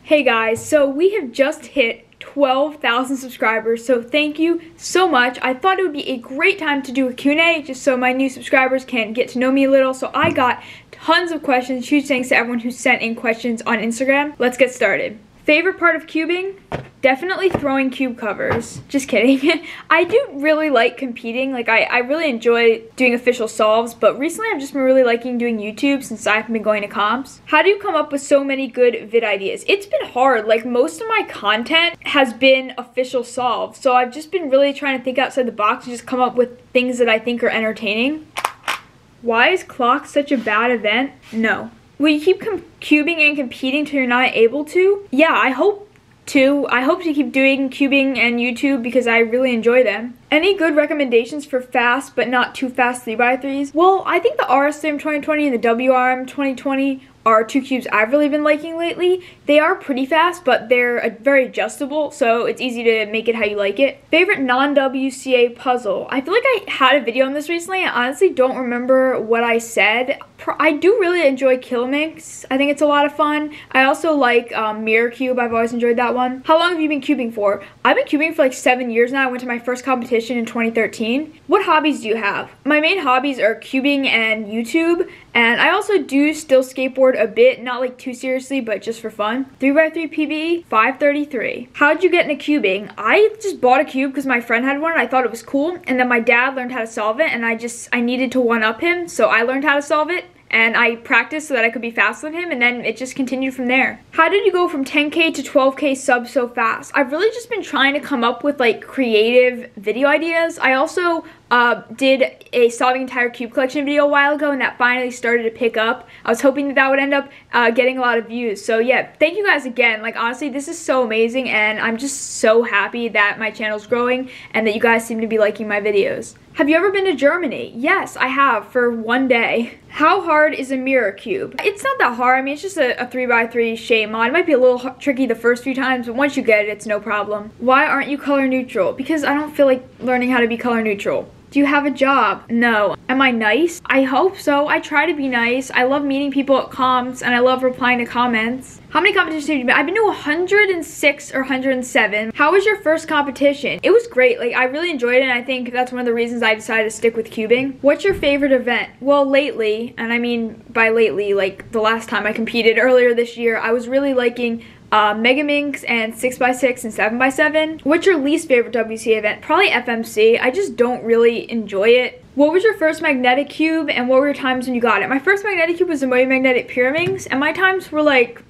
Hey guys, so we have just hit 12,000 subscribers, so thank you so much. I thought it would be a great time to do a Q&A just so my new subscribers can get to know me a little. So I got tons of questions. Huge thanks to everyone who sent in questions on Instagram. Let's get started. Favorite part of cubing? Definitely throwing cube covers. Just kidding. I do really like competing. Like I really enjoy doing official solves, but recently I've just been really liking doing YouTube since I've been going to comps. How do you come up with so many good vid ideas? It's been hard. Like most of my content has been official solves, so I've just been really trying to think outside the box and just come up with things that I think are entertaining. Why is clock such a bad event? No. Will you keep cubing and competing till you're not able to? Yeah, I hope to. I hope to keep doing cubing and YouTube because I really enjoy them. Any good recommendations for fast but not too fast 3x3s? Well, I think the RSM 2020 and the WRM 2020 are two cubes I've really been liking lately. They are pretty fast, but they're very adjustable, so it's easy to make it how you like it. Favorite non-WCA puzzle? I feel like I had a video on this recently. I honestly don't remember what I said. I do really enjoy Kilmix. I think it's a lot of fun. I also like Mirror Cube. I've always enjoyed that one. How long have you been cubing for? I've been cubing for like 7 years now. I went to my first competition in 2013. What hobbies do you have? My main hobbies are cubing and YouTube, and I also do still skateboard a bit, not like too seriously, but just for fun. 3x3 PB, 533. How'd you get into cubing? I just bought a cube because my friend had one and I thought it was cool, and then my dad learned how to solve it, and I needed to one-up him, so I learned how to solve it. And I practiced so that I could be faster than him, and then it just continued from there. How did you go from 10K to 12K subs so fast? I've really just been trying to come up with like creative video ideas. I also did a solving entire cube collection video a while ago, and that finally started to pick up. I was hoping that would end up getting a lot of views. So yeah, thank you guys again. Like honestly, this is so amazing, and I'm just so happy that my channel's growing and that you guys seem to be liking my videos. Have you ever been to Germany? Yes, I have, for one day. How hard is a mirror cube? It's not that hard. I mean, it's just a 3x3 shape mod. It might be a little tricky the first few times, but once you get it, it's no problem. Why aren't you color neutral? Because I don't feel like learning how to be color neutral. Do you have a job? No. Am I nice? I hope so. I try to be nice. I love meeting people at comps, and I love replying to comments. How many competitions have you been? I've been to 106 or 107. How was your first competition? It was great. Like, I really enjoyed it, and I think that's one of the reasons I decided to stick with cubing. What's your favorite event? Well, lately, and I mean by lately, like the last time I competed earlier this year, I was really liking Mega Minx and 6x6 and 7x7. What's your least favorite WCA event? Probably FMC. I just don't really enjoy it. What was your first magnetic cube, and what were your times when you got it? My first magnetic cube was the Moyu magnetic Pyraminx, and my times were like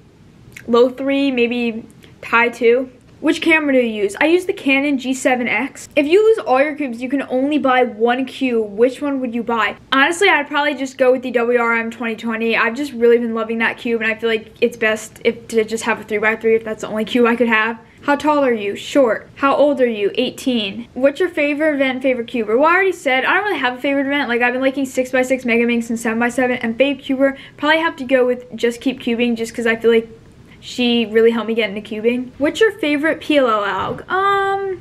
low 3, maybe high 2. Which camera do you use? I use the Canon G7X. If you lose all your cubes, you can only buy one cube. Which one would you buy? Honestly, I'd probably just go with the WRM 2020. I've just really been loving that cube, and I feel like it's best to just have a 3x3 if that's the only cube I could have. How tall are you? Short. How old are you? 18. What's your favorite event, favorite cuber? Well, I already said I don't really have a favorite event. Like, I've been liking 6x6 Mega Minx and 7x7, and fave cuber, probably have to go with Just Keep Cubing just because I feel like she really helped me get into cubing. What's your favorite PLL alg?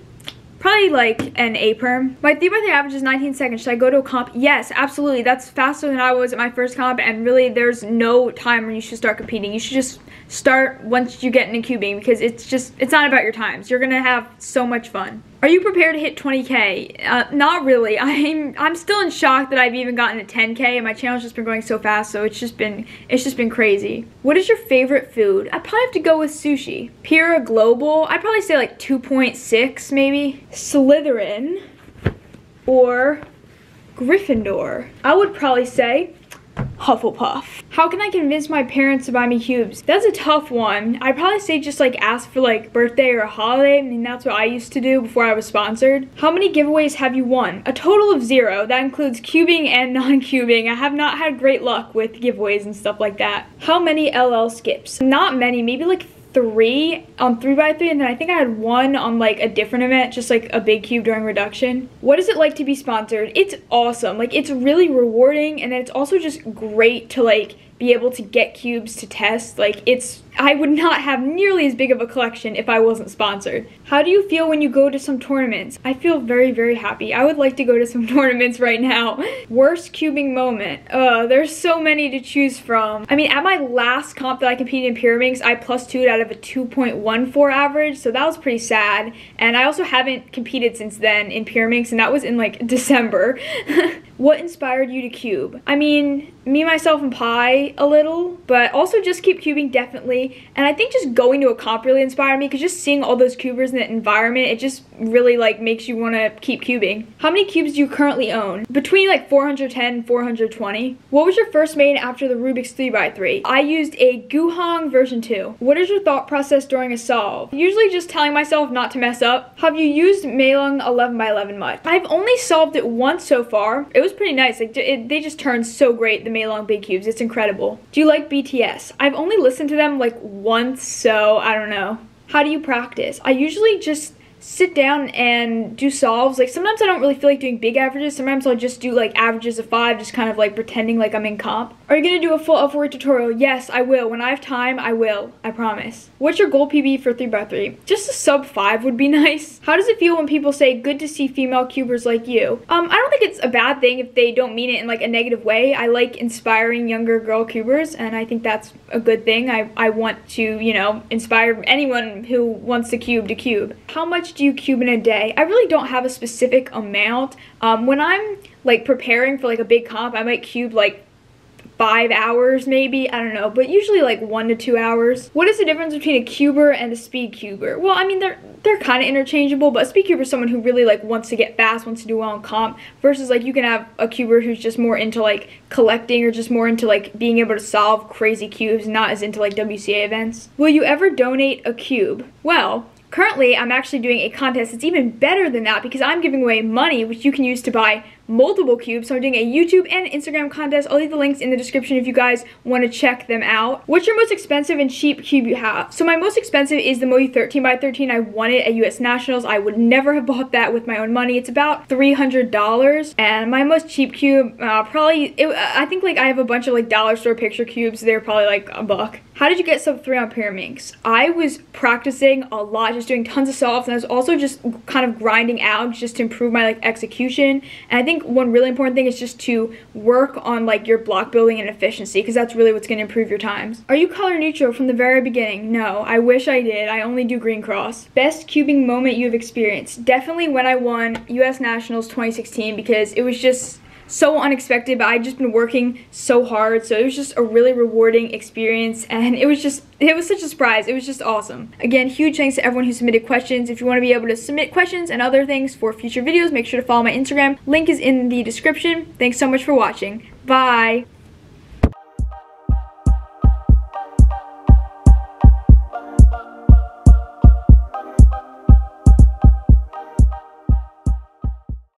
Probably like an A-perm. My 3x3 average is 19 seconds. Should I go to a comp? Yes, absolutely. That's faster than I was at my first comp, and really there's no time when you should start competing. You should just start once you get into cubing because it's not about your times. You're gonna have so much fun. Are you prepared to hit 20K? Not really. I'm still in shock that I've even gotten to 10K, and my channel's just been growing so fast, so it's just been crazy. What is your favorite food? I'd probably have to go with sushi. Pura Global, I'd probably say like 2.6 maybe. Slytherin or Gryffindor. I would probably say Hufflepuff. How can I convince my parents to buy me cubes? That's a tough one. I'd probably say just like ask for like birthday or a holiday. I mean, that's what I used to do before I was sponsored. How many giveaways have you won? A total of 0. That includes cubing and non-cubing. I have not had great luck with giveaways and stuff like that. How many LL skips? Not many, maybe like 3 on 3x3, and then I think I had 1 on like a different event, just like a big cube during reduction. What is it like to be sponsored? It's awesome. Like, it's really rewarding, and then it's also just great to like be able to get cubes to test. Like, I would not have nearly as big of a collection if I wasn't sponsored. How do you feel when you go to some tournaments? I feel very, very happy. I would like to go to some tournaments right now. Worst cubing moment. There's so many to choose from. I mean, at my last comp that I competed in Pyraminx, I +2'd out of a 2.14 average, so that was pretty sad. And I also haven't competed since then in Pyraminx, and that was in like December. What inspired you to cube? I mean, me, myself, and Pi a little, but also just keep cubing, definitely. And I think just going to a comp really inspired me, because just seeing all those cubers in the environment, it just really like makes you want to keep cubing. How many cubes do you currently own? Between like 410 and 420. What was your first main after the Rubik's 3x3? I used a Guhong version 2. What is your thought process during a solve? Usually just telling myself not to mess up. Have you used Meilong 11x11 much? I've only solved it once so far. It was pretty nice. Like, they just turned so great, the Meilong big cubes. It's incredible. Do you like BTS? I've only listened to them like once, so I don't know. How do you practice? I usually just sit down and do solves. Like, sometimes I don't really feel like doing big averages. Sometimes I'll just do like averages of 5, just kind of like pretending like I'm in comp. Are you gonna do a full L4 tutorial? Yes, I will. When I have time, I will. I promise. What's your goal PB for 3x3? Just a sub 5 would be nice. How does it feel when people say, good to see female cubers like you? I don't think it's a bad thing if they don't mean it in like a negative way. I like inspiring younger girl cubers, and I think that's a good thing. I want to, you know, inspire anyone who wants to cube. How much do you cube in a day? I really don't have a specific amount. When I'm like preparing for like a big comp, I might cube like 5 hours maybe, I don't know, but usually like 1 to 2 hours. What is the difference between a cuber and a speed cuber? Well, I mean, they're kind of interchangeable, but a speed cuber is someone who really like wants to get fast, wants to do well in comp, versus like you can have a cuber who's just more into like collecting, or just more into like being able to solve crazy cubes, not as into like WCA events. Will you ever donate a cube? Well, currently I'm actually doing a contest that's even better than that, because I'm giving away money which you can use to buy multiple cubes. So I'm doing a YouTube and Instagram contest. I'll leave the links in the description if you guys want to check them out. What's your most expensive and cheap cube you have? So my most expensive is the Moyu 13x13. I won it at US Nationals. I would never have bought that with my own money. It's about $300. And my most cheap cube, I think like I have a bunch of like dollar store picture cubes. They're probably like $1. How did you get sub 3 on Pyraminx? I was practicing a lot, just doing tons of solves, and I was also just kind of grinding out just to improve my like execution. And I think one really important thing is just to work on like your block building and efficiency, because that's really what's going to improve your times. Are you color neutral from the very beginning? No, I wish I did. I only do green cross. Best cubing moment you've experienced? Definitely when I won US Nationals 2016, because it was just so unexpected, but I'd just been working so hard, so it was just a really rewarding experience, and it was such a surprise. It was just awesome. Again, huge thanks to everyone who submitted questions. If you want to be able to submit questions and other things for future videos, make sure to follow my Instagram. Link is in the description. Thanks so much for watching. Bye!